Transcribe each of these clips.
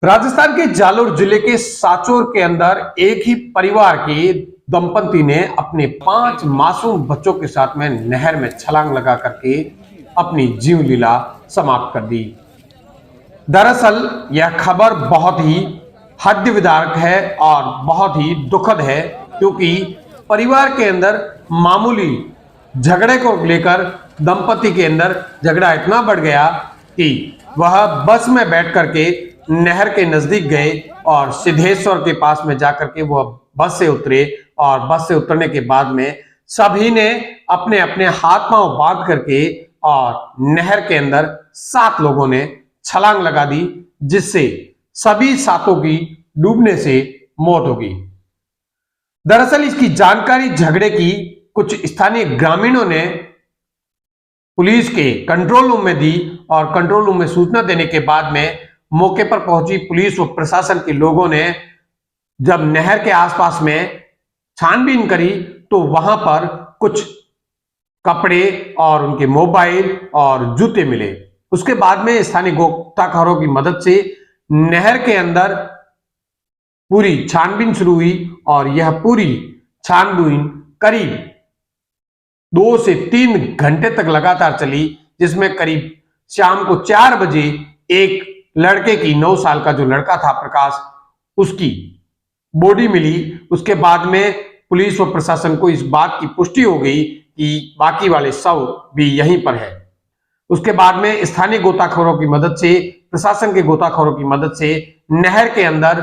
राजस्थान के जालोर जिले के साचोर के अंदर एक ही परिवार के दंपति ने अपने 5 मासूम बच्चों के साथ में नहर में छलांग लगा करके अपनी जीव लीला समाप्त कर दी। दरअसल यह खबर बहुत ही हृदय विदारक है और बहुत ही दुखद है, क्योंकि परिवार के अंदर मामूली झगड़े को लेकर दंपति के अंदर झगड़ा इतना बढ़ गया कि वह बस में बैठ करके नहर के नजदीक गए और सिद्धेश्वर के पास में जाकर के वह बस से उतरे और बस से उतरने के बाद में सभी ने अपने अपने हाथ पांव बांध करके और नहर के अंदर 7 लोगों ने छलांग लगा दी, जिससे सभी 7 की डूबने से मौत हो गई। दरअसल इसकी जानकारी झगड़े की कुछ स्थानीय ग्रामीणों ने पुलिस के कंट्रोल रूम में दी और कंट्रोल रूम में सूचना देने के बाद में मौके पर पहुंची पुलिस व प्रशासन के लोगों ने जब नहर के आसपास में छानबीन करी तो वहां पर कुछ कपड़े और उनके मोबाइल और जूते मिले। उसके बाद में स्थानीय गोताखोरों की मदद से नहर के अंदर पूरी छानबीन शुरू हुई और यह पूरी छानबीन करीब 2 से 3 घंटे तक लगातार चली, जिसमें करीब शाम को 4 बजे एक लड़के की 9 साल का जो लड़का था प्रकाश, उसकी बॉडी मिली। उसके बाद में पुलिस व प्रशासन को इस बात की पुष्टि हो गई कि बाकी वाले शव भी यहीं पर है। उसके बाद में स्थानीय गोताखोरों की मदद से, प्रशासन के गोताखोरों की मदद से नहर के अंदर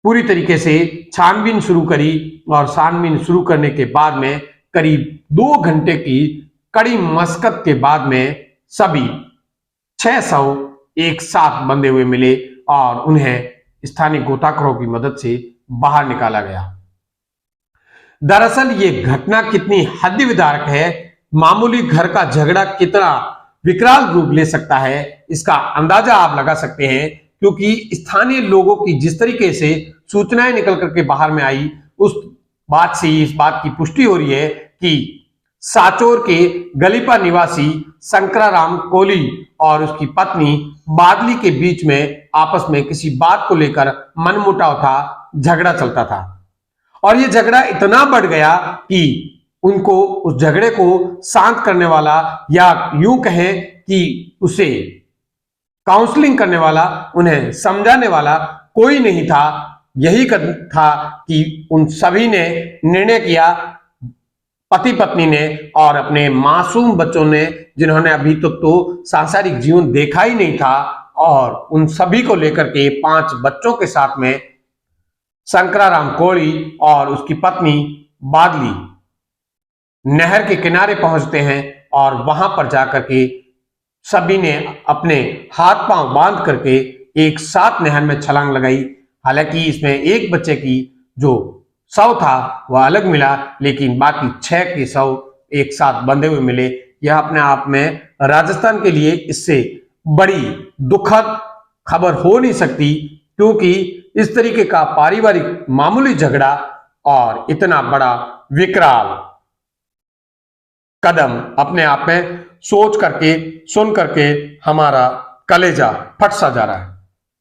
पूरी तरीके से छानबीन शुरू करी और छानबीन शुरू करने के बाद में करीब 2 घंटे की कड़ी मशक्कत के बाद में सभी 6 शव एक साथ बंधे हुए मिले और उन्हें स्थानीय गोताखोरों की मदद से बाहर निकाला गया। दरअसल ये घटना कितनी हृदय विदारक है, मामूली घर का झगड़ा कितना विकराल रूप ले सकता है, इसका अंदाजा आप लगा सकते हैं, क्योंकि स्थानीय लोगों की जिस तरीके से सूचनाएं निकल करके बाहर में आई, उस बात से इस बात की पुष्टि हो रही है कि साचोर के गलीपा निवासी शंकराराम कोली और उसकी पत्नी बादली के बीच में आपस में किसी बात को लेकर मनमुटाव था, झगड़ा चलता था। और यह झगड़ा इतना बढ़ गया कि उनको उस झगड़े को शांत करने वाला या यूं कहें कि उसे काउंसलिंग करने वाला, उन्हें समझाने वाला कोई नहीं था। यही था कि उन सभी ने निर्णय किया, पति पत्नी ने और अपने मासूम बच्चों ने, जिन्होंने अभी तक तो सांसारिक जीवन देखा ही नहीं था, और उन सभी को लेकर के 5 बच्चों के साथ में शंकराराम कोली और उसकी पत्नी बादली नहर के किनारे पहुंचते हैं और वहां पर जाकर के सभी ने अपने हाथ पांव बांध करके एक साथ नहर में छलांग लगाई। हालांकि इसमें एक बच्चे की जो शव था वह अलग मिला, लेकिन बाकी 6 के शव एक साथ बंधे हुए मिले। यह अपने आप में राजस्थान के लिए इससे बड़ी दुखद खबर हो नहीं सकती, क्योंकि इस तरीके का पारिवारिक मामूली झगड़ा और इतना बड़ा विकराल कदम अपने आप में सोच करके, सुन करके हमारा कलेजा फट सा जा रहा है।